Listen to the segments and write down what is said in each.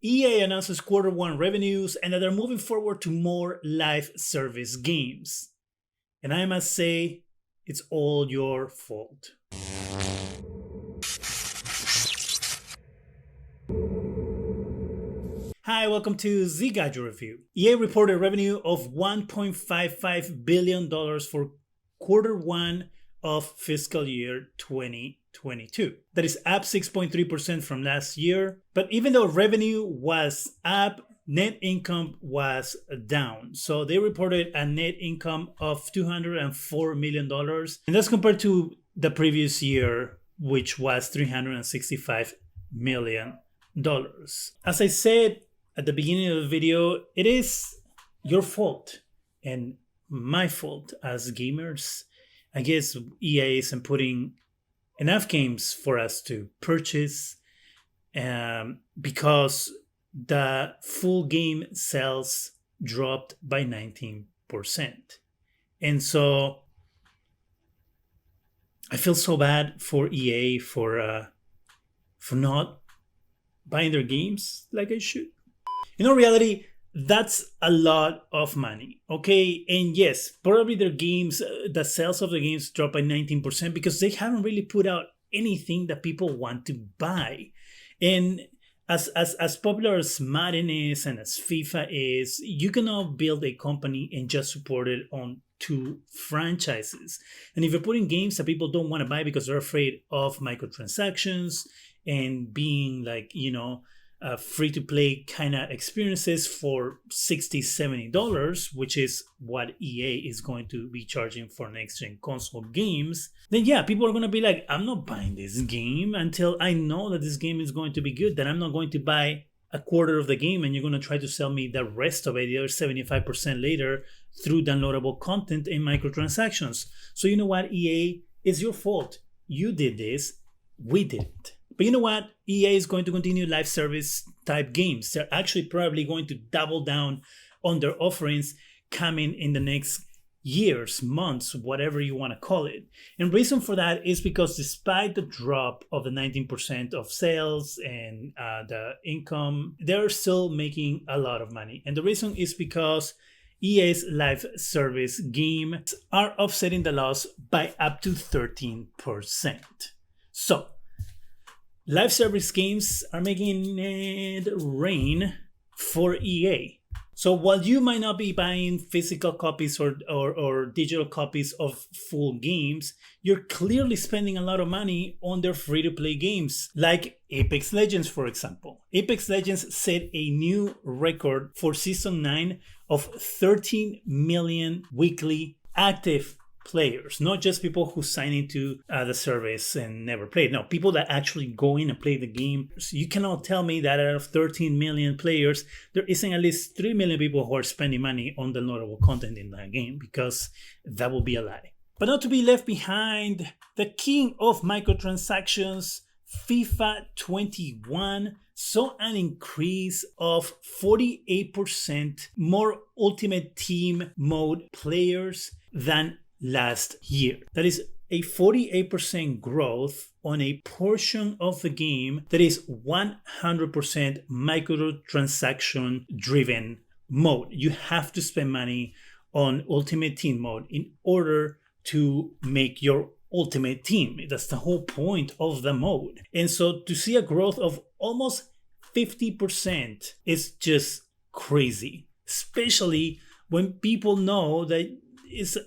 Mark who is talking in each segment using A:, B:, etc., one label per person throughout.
A: EA announces Q1 revenues and that they're moving forward to more live service games. And I must say, it's all your fault. Hi, welcome to Zgadgetreview. EA reported revenue of $1.55 billion for Q1 of fiscal year 2022. That is up 6.3% from last year. But even though revenue was up, net income was down. So they reported a net income of $204 million. And that's compared to the previous year, which was $365 million. As I said at the beginning of the video, it is your fault and my fault as gamers. I guess EA isn't putting enough games for us to purchase because the full game sales dropped by 19%. And so I feel so bad for EA for not buying their games like I should. In all reality, that's a lot of money, okay? And yes, probably their games, the sales of the games dropped by 19% because they haven't really put out anything that people want to buy. And as popular as Madden is and as FIFA is, you cannot build a company and just support it on two franchises. And if you're putting games that people don't want to buy because they're afraid of microtransactions and being like, free-to-play kind of experiences for $60, $70, which is what EA is going to be charging for next-gen console games, then yeah, people are going to be like, I'm not buying this game until I know that this game is going to be good. Then I'm not going to buy a quarter of the game and you're going to try to sell me the rest of it, the other 75% later, through downloadable content and microtransactions. So you know what, EA? It's your fault. You did this. We didn't. But you know what? EA is going to continue live service type games. They're actually probably going to double down on their offerings coming in the next years, months, whatever you want to call it. And reason for that is because despite the drop of the 19% of sales and the income, they're still making a lot of money. And the reason is because EA's live service games are offsetting the loss by up to 13%. So, live service games are making it rain for EA. So while you might not be buying physical copies or digital copies of full games, you're clearly spending a lot of money on their free-to-play games, like Apex Legends, for example. Apex Legends set a new record for Season 9 of 13 million weekly active players, not just people who sign into the service and never play. No, people that actually go in and play the game. So you cannot tell me that out of 13 million players, there isn't at least 3 million people who are spending money on downloadable content in that game, because that would be a lie. But not to be left behind, the king of microtransactions, FIFA 21, saw an increase of 48% more Ultimate Team mode players than last year. That is a 48% growth on a portion of the game that is 100% microtransaction driven mode. You have to spend money on Ultimate Team mode in order to make your Ultimate Team. That's the whole point of the mode. And so to see a growth of almost 50% is just crazy, especially when people know that it's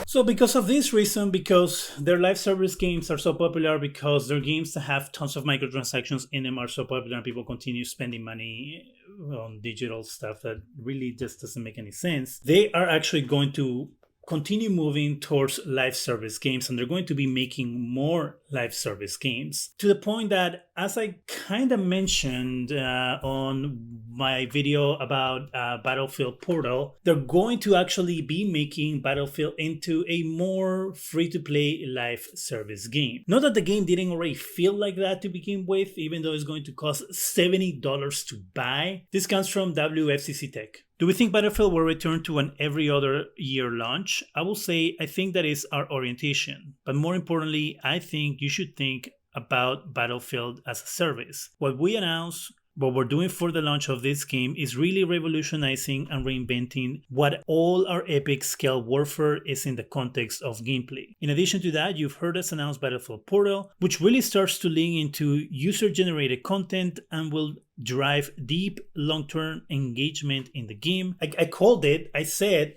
A: So because of this reason, because their live service games are so popular, because their games that have tons of microtransactions in them are so popular, and people continue spending money on digital stuff that really just doesn't make any sense, they are actually going to continue moving towards live service games, and they're going to be making more live service games, to the point that, as I kind of mentioned on my video about Battlefield Portal, they're going to actually be making Battlefield into a more free-to-play live service game. Not that the game didn't already feel like that to begin with, even though it's going to cost $70 to buy. This comes from WFCC Tech. Do we think Battlefield will return to an every other year launch? I will say I think that is our orientation. But more importantly, I think you should think about Battlefield as a service. What we announced, what we're doing for the launch of this game is really revolutionizing and reinventing what all our epic scale warfare is in the context of gameplay. In addition to that, you've heard us announce Battlefield Portal, which really starts to lean into user-generated content and will drive deep long-term engagement in the game. I called it, I said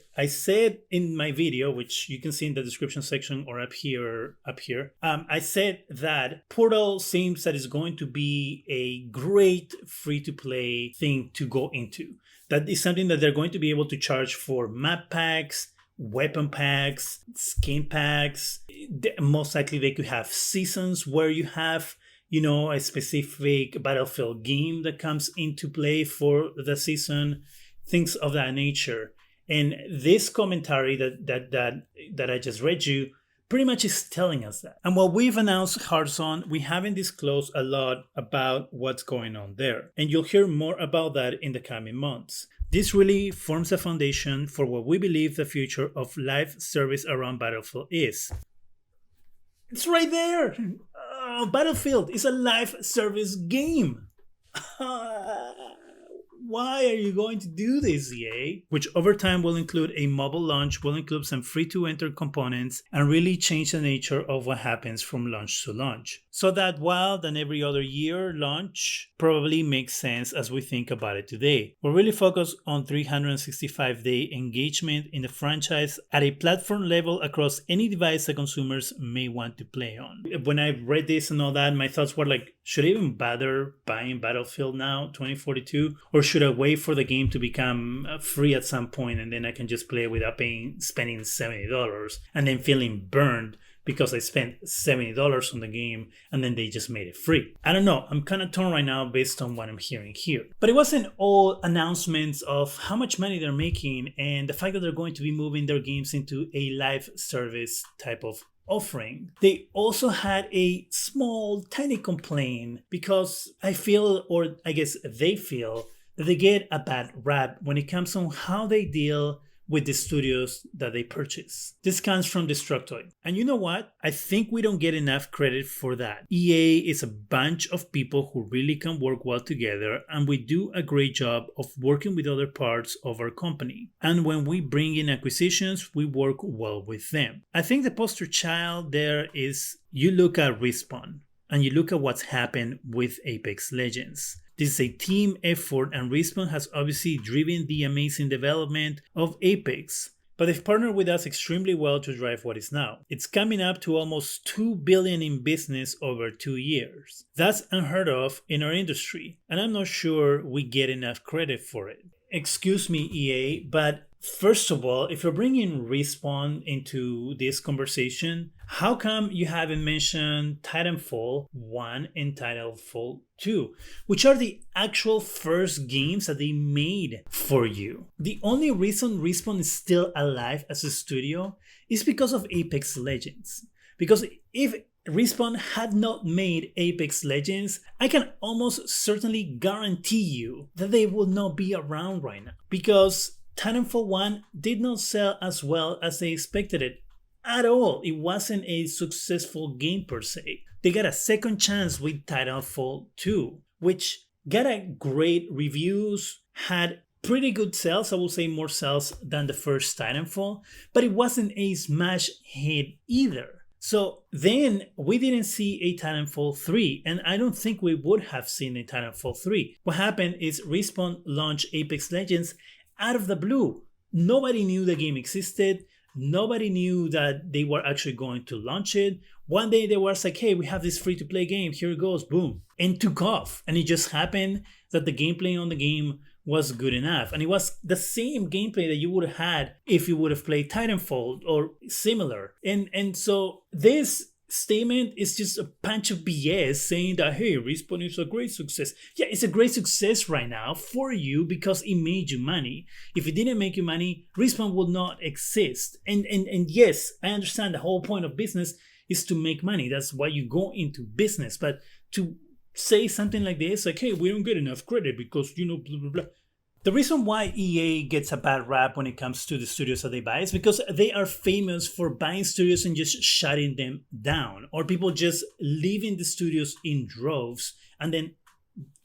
A: in my video, which you can see in the description section or up here, I said that Portal seems that it's going to be a great free-to-play thing to go into. That is something that they're going to be able to charge for map packs, weapon packs, skin packs. Most likely they could have seasons where you have a specific Battlefield game that comes into play for the season, things of that nature. And this commentary that I just read you pretty much is telling us that. And while we've announced Hearthstone, we haven't disclosed a lot about what's going on there. And you'll hear more about that in the coming months. This really forms a foundation for what we believe the future of live service around Battlefield is. It's right there! Battlefield is a live service game. Why are you going to do this, EA? Which over time will include a mobile launch, will include some free-to-enter components, and really change the nature of what happens from launch to launch. So that while than every other year launch probably makes sense as we think about it today. We're really focused on 365-day engagement in the franchise at a platform level across any device that consumers may want to play on. When I read this and all that, my thoughts were like, should I even bother buying Battlefield now, 2042? Or should I wait for the game to become free at some point and then I can just play it without spending $70 and then feeling burned because I spent $70 on the game and then they just made it free? I don't know. I'm kind of torn right now based on what I'm hearing here. But it wasn't all announcements of how much money they're making and the fact that they're going to be moving their games into a live service type of offering. They also had a small, tiny complaint because I feel, or I guess they feel, that they get a bad rap when it comes on how they deal with the studios that they purchase. This comes from Destructoid. And you know what? I think we don't get enough credit for that. EA is a bunch of people who really can work well together, and we do a great job of working with other parts of our company. And when we bring in acquisitions, we work well with them. I think the poster child there is, you look at Respawn and you look at what's happened with Apex Legends. This is a team effort, and Respawn has obviously driven the amazing development of Apex, but they've partnered with us extremely well to drive what is now. It's coming up to almost $2 billion in business over 2 years. That's unheard of in our industry, and I'm not sure we get enough credit for it. Excuse me, EA, but first of all, if you're bringing Respawn into this conversation, how come you haven't mentioned Titanfall 1 and Titanfall 2, which are the actual first games that they made for you? The only reason Respawn is still alive as a studio is because of Apex Legends. Because if Respawn had not made Apex Legends, I can almost certainly guarantee you that they will not be around right now. Because Titanfall 1 did not sell as well as they expected it at all. It wasn't a successful game per se. They got a second chance with Titanfall 2, which got a great reviews, had pretty good sales, I will say more sales than the first Titanfall, but it wasn't a smash hit either. So then we didn't see a Titanfall 3, and I don't think we would have seen a Titanfall 3. What happened is Respawn launched Apex Legends out of the blue. Nobody knew the game existed. Nobody knew that they were actually going to launch it. One day they were like, hey, we have this free-to-play game. Here it goes, boom. And took off. And it just happened that the gameplay on the game was good enough. And it was the same gameplay that you would have had if you would have played Titanfall or similar. And so this statement is just a bunch of BS saying that, hey, Respawn is a great success. Yeah, it's a great success right now for you because it made you money. If it didn't make you money, Respawn would not exist. And yes, I understand the whole point of business is to make money. That's why you go into business. But to say something like this, like, hey, we don't get enough credit because, blah, blah, blah. The reason why EA gets a bad rap when it comes to the studios that they buy is because they are famous for buying studios and just shutting them down, or people just leaving the studios in droves and then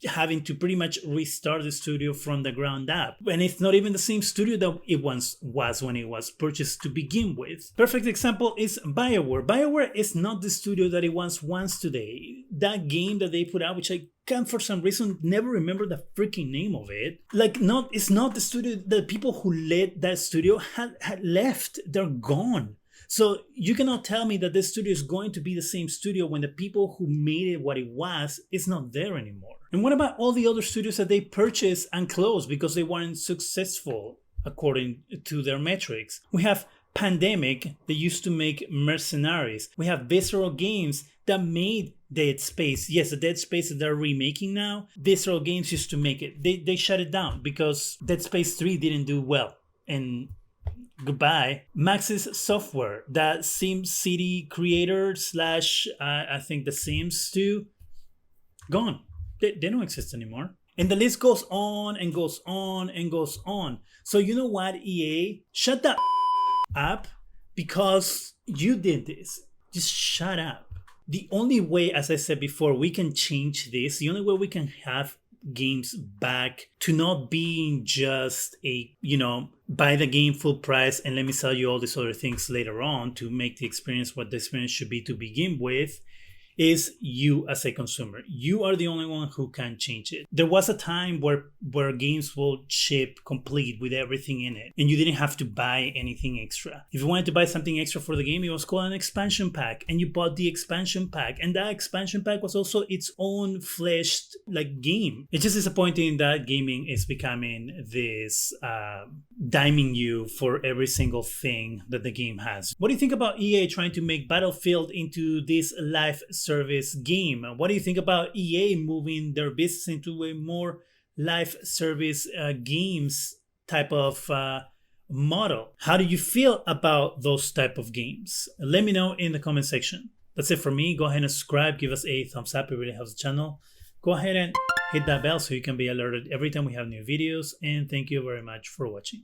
A: having to pretty much restart the studio from the ground up. And it's not even the same studio that it once was when it was purchased to begin with. Perfect example is BioWare. BioWare is not the studio that it once was today. That game that they put out, which I can for some reason never remember the freaking name of it. It's not the studio. The people who led that studio had left. They're gone. So you cannot tell me that this studio is going to be the same studio when the people who made it what it was is not there anymore. And what about all the other studios that they purchased and closed because they weren't successful according to their metrics? We have Pandemic, they used to make Mercenaries. We have Visceral Games that made Dead Space. Yes, the Dead Space that they're remaking now, Visceral Games used to make it. They shut it down because Dead Space 3 didn't do well. And goodbye. Maxis Software, that SimCity creator / I think the Sims too, gone. They don't exist anymore. And the list goes on and goes on and goes on. So you know what, EA? Shut that up because you did this. Just shut up. The only way, as I said before, we can change this, the only way we can have games back to not being just a, buy the game full price and let me sell you all these other things later on to make the experience what the experience should be to begin with, is you as a consumer. You are the only one who can change it. There was a time where games will ship complete with everything in it and you didn't have to buy anything extra. If you wanted to buy something extra for the game, it was called an expansion pack, and you bought the expansion pack, and that expansion pack was also its own fleshed game. It's just disappointing that gaming is becoming this diming you for every single thing that the game has. What do you think about EA trying to make Battlefield into this live service game? What do you think about EA moving their business into a more live service games type of model? How do you feel about those type of games? Let me know in the comment section. That's it for me. Go ahead and subscribe, give us a thumbs up, it really helps the channel. Go ahead and hit that bell so you can be alerted every time we have new videos, and thank you very much for watching.